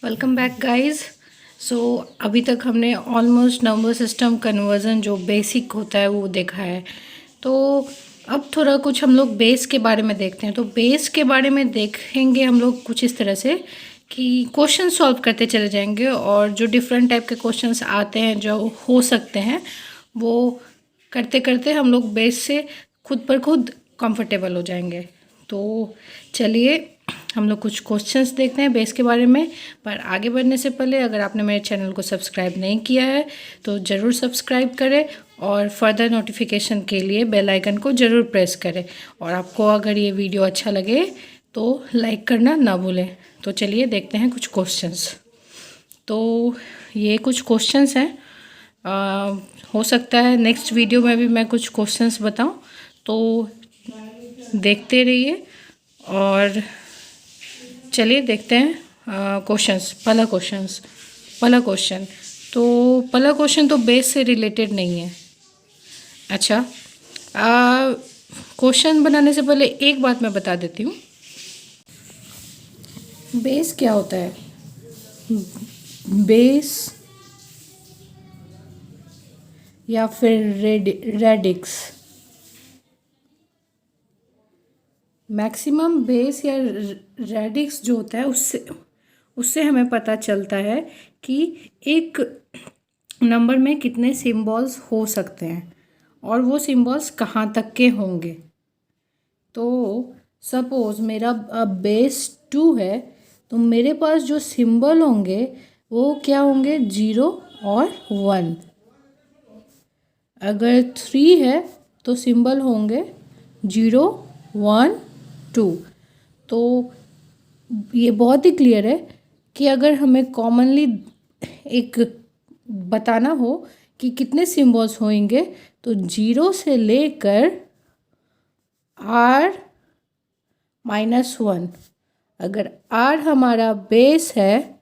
Welcome back guys. सो अभी तक हमने ऑलमोस्ट नंबर सिस्टम कन्वर्जन जो बेसिक होता है वो देखा है। तो अब थोड़ा कुछ हम लोग बेस के बारे में देखते हैं। तो बेस के बारे में देखेंगे हम लोग कुछ इस तरह से कि क्वेश्चन सॉल्व करते चले जाएंगे और जो डिफरेंट टाइप के क्वेश्चंस आते हैं जो हो सकते हैं वो करते करते हम लोग बेस से खुद पर खुद कंफर्टेबल हो जाएंगे। तो चलिए हम लोग कुछ क्वेश्चंस देखते हैं बेस के बारे में। पर आगे बढ़ने से पहले अगर आपने मेरे चैनल को सब्सक्राइब नहीं किया है तो ज़रूर सब्सक्राइब करें और फर्दर नोटिफिकेशन के लिए बेल आइकन को ज़रूर प्रेस करें। और आपको अगर ये वीडियो अच्छा लगे तो लाइक करना ना भूलें। तो चलिए देखते हैं कुछ क्वेश्चंस। तो ये कुछ क्वेश्चंस हैं। हो सकता है नेक्स्ट वीडियो में भी मैं कुछ क्वेश्चंस बताऊं, तो देखते रहिए। और चलिए देखते हैं क्वेश्चंस। पहला क्वेश्चन तो बेस से रिलेटेड नहीं है। अच्छा, क्वेश्चन बनाने से पहले एक बात मैं बता देती हूँ। बेस क्या होता है? बेस या फिर रेडिक्स, मैक्सिमम बेस या रेडिक्स जो होता है उससे हमें पता चलता है कि एक नंबर में कितने सिंबल्स हो सकते हैं और वो सिंबल्स कहाँ तक के होंगे। तो सपोज़ मेरा बेस 2 है तो मेरे पास जो सिंबल होंगे वो क्या होंगे? 0 और 1। अगर 3 है तो सिंबल होंगे 0 1 2। तो ये बहुत ही क्लियर है कि अगर हमें कॉमनली एक बताना हो कि कितने सिंबल्स होंगे तो 0 से लेकर R-1। अगर R हमारा बेस है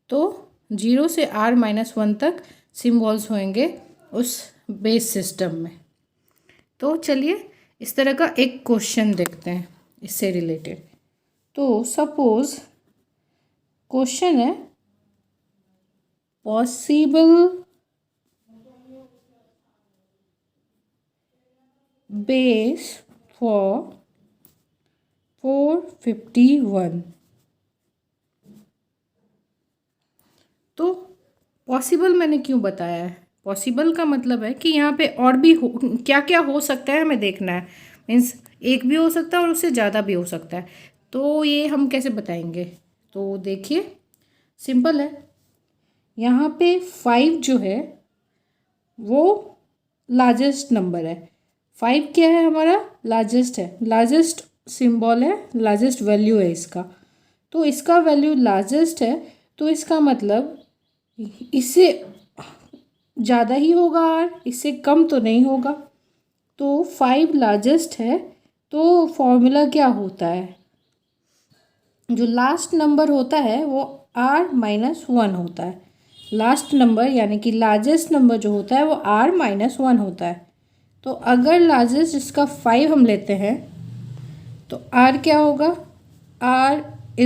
तो 0 से R-1 तक सिंबल्स होंगे उस बेस सिस्टम में। तो चलिए इस तरह का एक क्वेश्चन देखते हैं इससे रिलेटेड। तो सपोज क्वेश्चन है, पॉसिबल बेस फॉर 451। तो पॉसिबल मैंने क्यों बताया है? पॉसिबल का मतलब है कि यहाँ पे और भी क्या क्या हो सकता है हमें देखना है। मीन्स एक भी हो सकता है और उससे ज़्यादा भी हो सकता है। तो ये हम कैसे बताएंगे? तो देखिए सिंपल है। यहाँ पे 5 जो है वो लार्जेस्ट नंबर है। 5 क्या है? हमारा लार्जेस्ट है, लार्जेस्ट सिंबल है, लार्जेस्ट वैल्यू है इसका। तो इसका वैल्यू लार्जेस्ट है तो इसका मतलब इससे ज़्यादा ही होगा R, इससे कम तो नहीं होगा। तो 5 लार्जेस्ट है तो फॉर्मूला क्या होता है? जो लास्ट नंबर होता है वो R-1 होता है। लास्ट नंबर यानी कि लार्जेस्ट नंबर जो होता है वो R-1 होता है। तो अगर लार्जेस्ट इसका 5 हम लेते हैं तो R क्या होगा? R =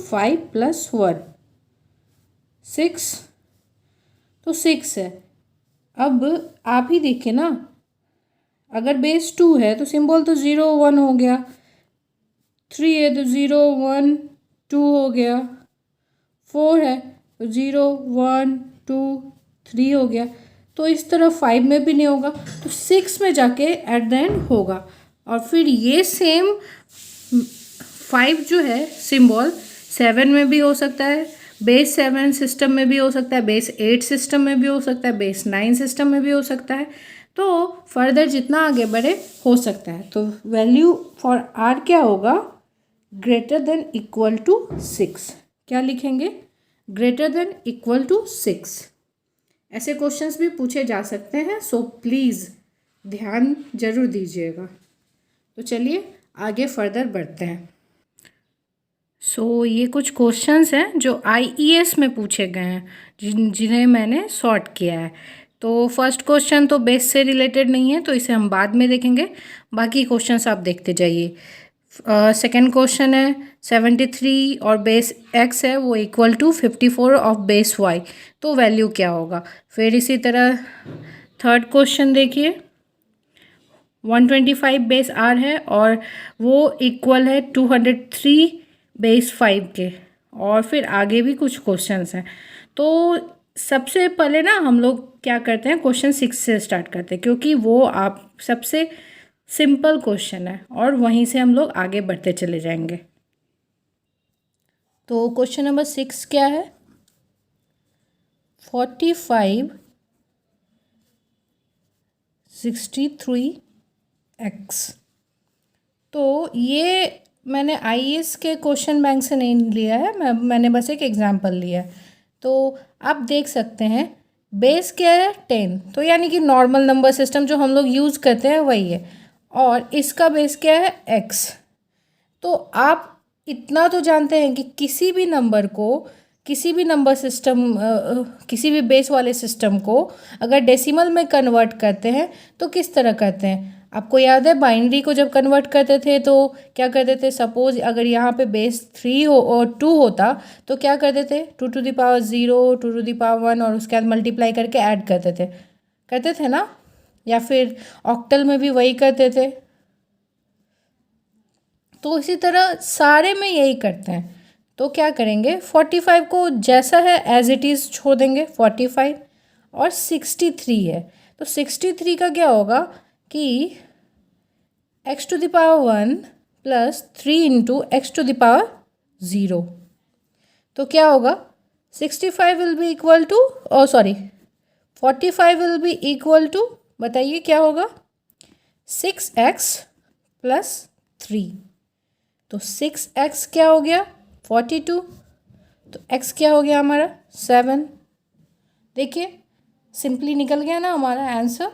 5 + 1 6। तो 6 है। अब आप ही देखिए ना, अगर बेस 2 है तो सिंबल तो 0 1 हो गया, 3 है तो 0 1 2 हो गया, 4 है तो 0 1 2 3 हो गया। तो इस तरह 5 में भी नहीं होगा तो 6 में जाके एट द एंड होगा। और फिर ये सेम 5 जो है सिंबल 7 में भी हो सकता है, बेस 7 सिस्टम में भी हो सकता है, बेस 8 सिस्टम में भी हो सकता है, बेस 9 सिस्टम में भी हो सकता है। तो फर्दर जितना आगे बढ़े हो सकता है। तो वैल्यू फॉर R क्या होगा? > 6। क्या लिखेंगे? > 6। ऐसे क्वेश्चंस भी पूछे जा सकते हैं, सो प्लीज़ ध्यान जरूर दीजिएगा। तो चलिए आगे फर्दर बढ़ते हैं। ये कुछ क्वेश्चंस हैं जो IES में पूछे गए हैं जिन्हें मैंने सॉर्ट किया है। तो फर्स्ट क्वेश्चन तो बेस से रिलेटेड नहीं है तो इसे हम बाद में देखेंगे, बाकी क्वेश्चंस आप देखते जाइए। सेकेंड क्वेश्चन है 73 और बेस x है वो equal to 54 of base y, तो वैल्यू क्या होगा। फिर इसी तरह थर्ड क्वेश्चन देखिए 125 बेस r है और वो इक्वल है 203 बेस 5 के। और फिर आगे भी कुछ क्वेश्चंस हैं। तो सबसे पहले ना हम लोग क्या करते हैं, क्वेश्चन 6 से स्टार्ट करते हैं, क्योंकि वो आप सबसे सिंपल क्वेश्चन है और वहीं से हम लोग आगे बढ़ते चले जाएंगे। तो क्वेश्चन नंबर 6 क्या है, 45 63x। तो ये मैंने आईएएस के क्वेश्चन बैंक से नहीं लिया है, मैंने बस एक एग्जांपल लिया है। तो आप देख सकते हैं बेस क्या है 10, तो यानी कि नॉर्मल नंबर सिस्टम जो हम लोग यूज़ करते हैं वही है, और इसका बेस क्या है x। तो आप इतना तो जानते हैं कि किसी भी नंबर को, किसी भी नंबर सिस्टम, किसी भी बेस वाले सिस्टम को अगर डेसिमल में कन्वर्ट करते हैं तो किस तरह करते हैं। आपको याद है बाइनरी को जब कन्वर्ट करते थे तो क्या करते थे, सपोज अगर यहाँ पे बेस 3 हो और 2 होता तो क्या करते थे, 2 to the power 0, 2 to the power 1 और उसके बाद मल्टीप्लाई करके ऐड करते थे ना। या फिर ऑक्टल में भी वही करते थे। तो इसी तरह सारे में यही करते हैं। तो क्या करेंगे, 45 को जैसा है एज इट इज़ छोड़ देंगे 45, और 63 है तो 63 का क्या होगा कि x⁴ प्लस 3 इंटू x⁴0। तो क्या होगा, 65 will be equal to, 45 will be equal to, बताइए क्या होगा, 6x प्लस 3। तो 6x क्या हो गया 42, तो x क्या हो गया हमारा 7। देखिए सिंपली निकल गया ना हमारा आंसर।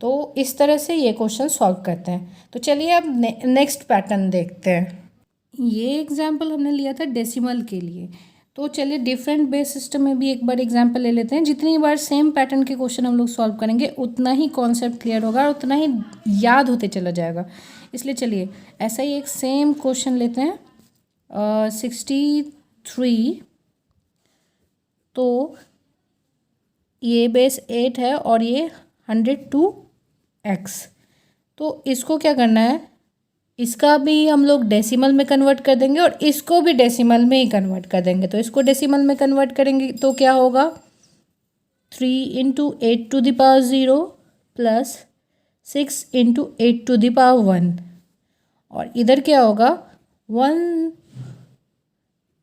तो इस तरह से ये क्वेश्चन सॉल्व करते हैं। तो चलिए अब नेक्स्ट पैटर्न देखते हैं। ये एग्जाम्पल हमने लिया था डेसिमल के लिए, तो चलिए डिफरेंट बेस सिस्टम में भी एक बार एग्जाम्पल ले लेते हैं। जितनी बार सेम पैटर्न के क्वेश्चन हम लोग सॉल्व करेंगे उतना ही कॉन्सेप्ट क्लियर होगा और उतना ही याद होते चला जाएगा। इसलिए चलिए ऐसा ही एक सेम क्वेश्चन लेते हैं 63। तो ये बेस 8 है और ये 102x। तो इसको क्या करना है, इसका भी हम लोग डेसिमल में कन्वर्ट कर देंगे और इसको भी डेसिमल में ही कन्वर्ट कर देंगे। तो इसको डेसिमल में कन्वर्ट करेंगे तो क्या होगा, 3 इंटू 8⁴ प्लस 6 इंटू 8⁴1। और इधर क्या होगा, 1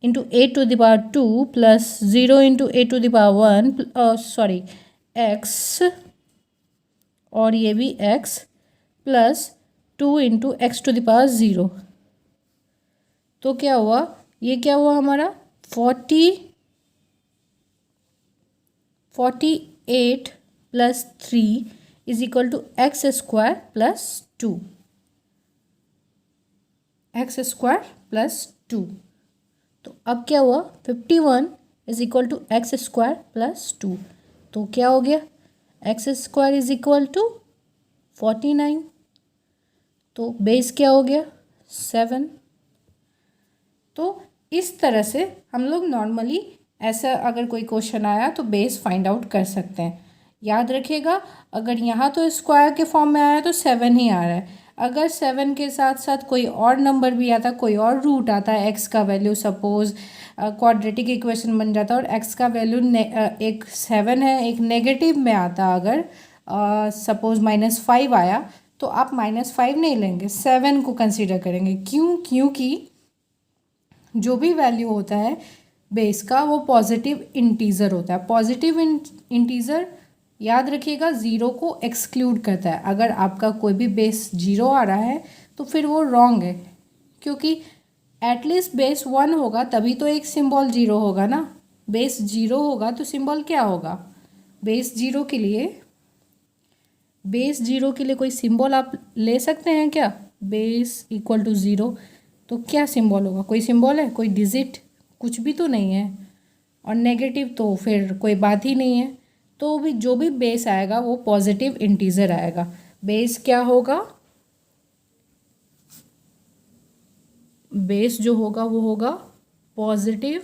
इंटू 8⁴2 प्लस 0 इंटू 8⁴1 x, और ये भी x प्लस 2 इंटू x⁴0। तो क्या हुआ, ये क्या हुआ हमारा 48 plus 3 is equal to x² plus 2, x² plus 2। तो अब क्या हुआ 51 is equal to x² plus 2। तो क्या हो गया, x² इज इक्वल टू 49। तो बेस क्या हो गया 7। तो इस तरह से हम लोग नॉर्मली ऐसा अगर कोई क्वेश्चन आया तो बेस फाइंड आउट कर सकते हैं। याद रखिएगा अगर यहाँ तो स्क्वायर के फॉर्म में आया तो 7 ही आ रहा है। अगर 7 के साथ साथ कोई और नंबर भी आता, कोई और रूट आता है, एक्स का वैल्यू सपोज क्वाड्रेटिक इक्वेशन बन जाता है और एक्स का वैल्यू एक 7 है, एक नेगेटिव में आता, अगर सपोज -5 आया तो आप -5 नहीं लेंगे, 7 को कंसीडर करेंगे। क्यों, क्योंकि जो भी वैल्यू होता है बेस का वो पॉजिटिव इंटीजर होता है। पॉजिटिव इंटीजर याद रखिएगा 0 को एक्सक्लूड करता है। अगर आपका कोई भी बेस 0 आ रहा है तो फिर वो रॉन्ग है, क्योंकि एटलीस्ट बेस 1 होगा तभी तो एक सिंबल 0 होगा ना। बेस 0 होगा तो सिंबल क्या होगा, बेस 0 के लिए कोई सिंबल आप ले सकते हैं क्या, बेस इक्वल टू 0 तो क्या सिंबल होगा, कोई सिंबल है, कोई डिजिट, कुछ भी तो नहीं है। और नेगेटिव तो फिर कोई बात ही नहीं है। तो भी जो भी बेस आएगा वो पॉजिटिव इंटीजर आएगा। बेस क्या होगा, बेस जो होगा वो होगा पॉजिटिव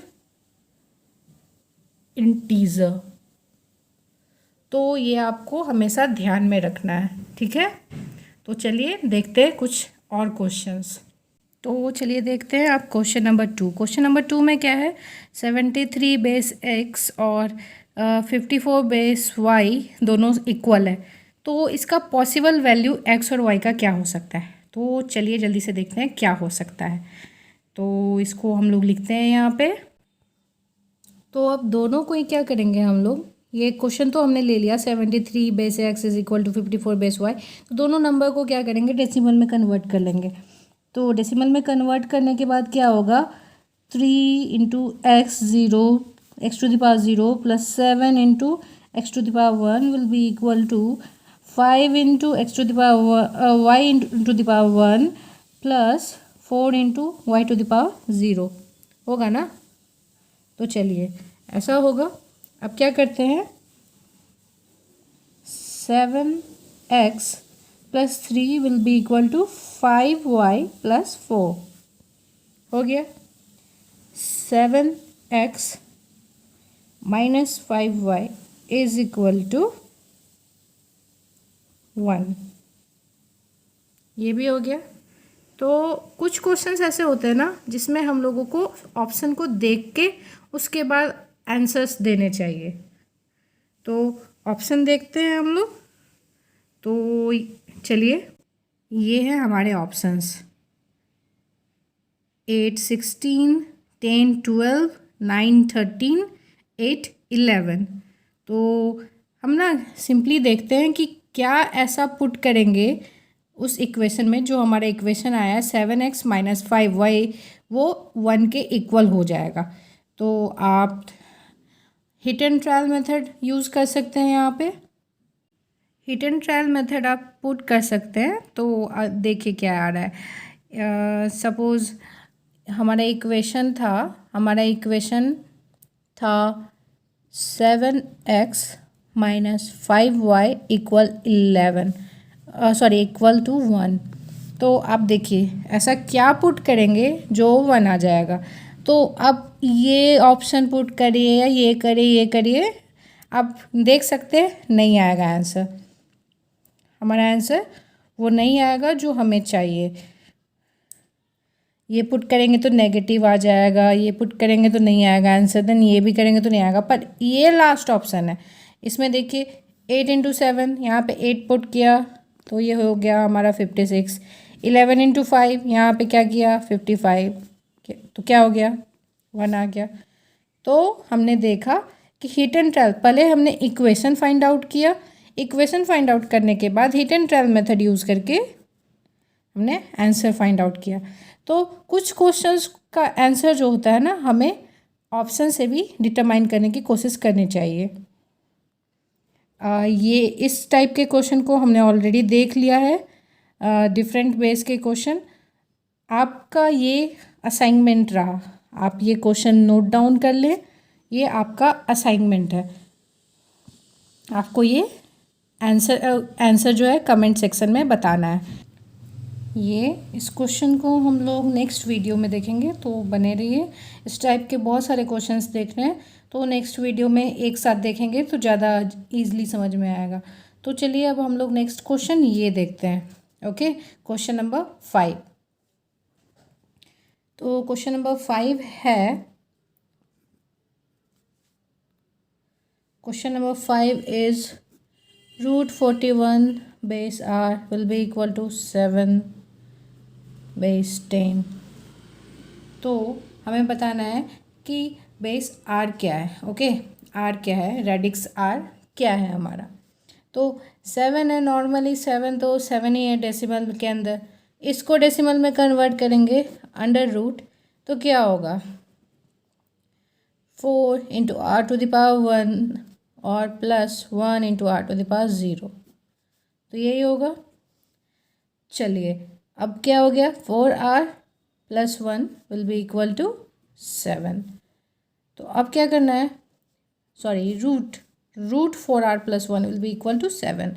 इंटीजर। तो ये आपको हमेशा ध्यान में रखना है, ठीक है। तो चलिए देखते हैं कुछ और क्वेश्चंस। तो चलिए देखते हैं आप क्वेश्चन नंबर 2। क्वेश्चन नंबर 2 में क्या है, 73 बेस x और 54 बेस y दोनों इक्वल है, तो इसका पॉसिबल वैल्यू x और y का क्या हो सकता है। तो चलिए जल्दी से देखते हैं क्या हो सकता है। तो इसको हम लोग लिखते हैं यहाँ पे। तो अब दोनों को ही क्या करेंगे हम लोग, ये क्वेश्चन तो हमने ले लिया 73 base x is equal to 54 base y, तो दोनों नंबर को क्या करेंगे, डेसिमल में कन्वर्ट कर लेंगे। तो डेसिमल में कन्वर्ट करने के बाद क्या होगा, 3 into x zero x to the power zero plus 7 into x to the power 1 will be equal to 5 into x to the power y into the power 1 plus 4 into y to the power 0 होगा ना। तो चलिए ऐसा होगा। अब क्या करते हैं, 7x plus 3 will be equal to 5y plus 4 हो गया। 7x minus 5y is equal to 1, ये भी हो गया। तो कुछ क्वेश्चंस ऐसे होते हैं ना जिसमें हम लोगों को ऑप्शन को देख के उसके बाद आंसर्स देने चाहिए। तो ऑप्शन देखते हैं हम लोग। तो चलिए ये है हमारे ऑप्शंस, 8 16 10 12 9 13 8 11। तो हम ना सिंपली देखते हैं कि क्या ऐसा पुट करेंगे उस इक्वेशन में, जो हमारा इक्वेशन आया है 7x माइनस 5y वो 1 के इक्वल हो जाएगा। तो आप hit and trial method use कर सकते हैं। यहाँ पे हिट एंड ट्रायल मेथड आप पुट कर सकते हैं। तो देखिए क्या आ रहा है, सपोज़ हमारा इक्वेशन था 7x minus 5y equal 11 sorry equal to 1। तो आप देखिए ऐसा क्या पुट करेंगे जो 1 आ जाएगा। तो अब ये ऑप्शन पुट करिए या ये करिए, आप देख सकते हैं नहीं आएगा आंसर, हमारा आंसर वो नहीं आएगा जो हमें चाहिए। ये पुट करेंगे तो नेगेटिव आ जाएगा, ये पुट करेंगे तो नहीं आएगा आंसर, देन ये भी करेंगे तो नहीं आएगा। पर ये लास्ट ऑप्शन है, इसमें देखिए 8 इंटू 7, यहाँ पे 8 पुट किया तो ये हो गया हमारा 56। 11 इंटू 5, यहाँ पे क्या किया 55, तो क्या हो गया 1 आ गया। तो हमने देखा कि हिट एंड ट्रायल, पहले हमने इक्वेशन फाइंड आउट किया, इक्वेशन फाइंड आउट करने के बाद hit and trial method use करके हमने आंसर फाइंड आउट किया। तो कुछ क्वेश्चंस का आंसर जो होता है ना, हमें ऑप्शन से भी डिटरमाइन करने की कोशिश करनी चाहिए। ये इस टाइप के क्वेश्चन को हमने ऑलरेडी देख लिया है, डिफरेंट बेस के क्वेश्चन। आपका ये असाइनमेंट रहा, आप ये क्वेश्चन नोट डाउन कर लें, ये आपका असाइनमेंट है। आपको ये आंसर जो है कमेंट सेक्शन में बताना है। ये इस क्वेश्चन को हम लोग नेक्स्ट वीडियो में देखेंगे, तो बने रहिए। इस टाइप के बहुत सारे क्वेश्चंस देख रहे हैं, तो नेक्स्ट वीडियो में एक साथ देखेंगे तो ज़्यादा ईजिली समझ में आएगा। तो चलिए अब हम लोग नेक्स्ट क्वेश्चन ये देखते हैं। Okay, question number 5। तो क्वेश्चन नंबर 5 है, question number 5 is √41 base r will be equal to 7 base 10। तो हमें बताना है कि बेस r क्या है। ओके, r क्या है, रेडिक्स r क्या है हमारा। तो 7 है, नॉर्मली 7 तो 7 ही है डेसिमल के अंदर। इसको डेसिमल में कन्वर्ट करेंगे अंडर रूट, तो क्या होगा 4 into r to the power 1 और plus 1 into r to the power 0, तो यही होगा। चलिए अब क्या हो गया, 4r plus 1 will be equal to 7। तो अब क्या करना है, sorry root 4r plus 1 will be equal to 7।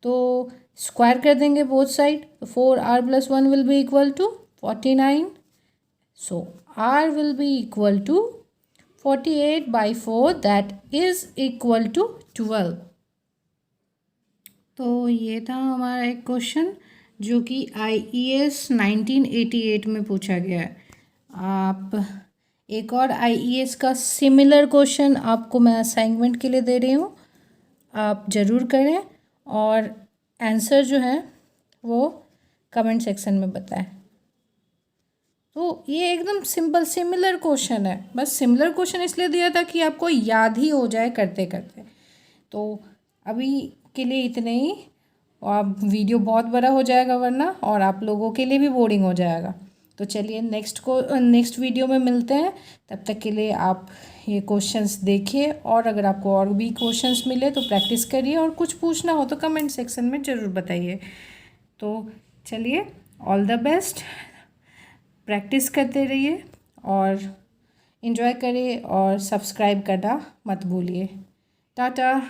तो स्क्वायर कर देंगे बोथ साइड, तो 4r plus 1 will be equal to 49 So R will be equal to 48/4, that is equal to 12. तो ये था हमारा एक क्वेश्चन जो कि IES 1988 में पूछा गया है। आप एक और IES का सिमिलर क्वेश्चन आपको मैं असाइनमेंट के लिए दे रही हूँ, आप ज़रूर करें और आंसर जो है वो कमेंट सेक्शन में बताएं। तो ये एकदम सिंपल सिमिलर क्वेश्चन है, बस सिमिलर क्वेश्चन इसलिए दिया था कि आपको याद ही हो जाए करते करते। तो अभी के लिए इतने ही, और वीडियो बहुत बड़ा हो जाएगा वरना, और आप लोगों के लिए भी बोरिंग हो जाएगा। तो चलिए नेक्स्ट वीडियो में मिलते हैं। तब तक के लिए आप ये क्वेश्चंस देखिए, और अगर आपको और भी क्वेश्चंस मिले तो प्रैक्टिस करिए, और कुछ पूछना हो तो कमेंट सेक्शन में ज़रूर बताइए। तो चलिए, ऑल द बेस्ट, प्रैक्टिस करते रहिए और इन्जॉय करिए, और सब्सक्राइब करना मत भूलिए। टाटा।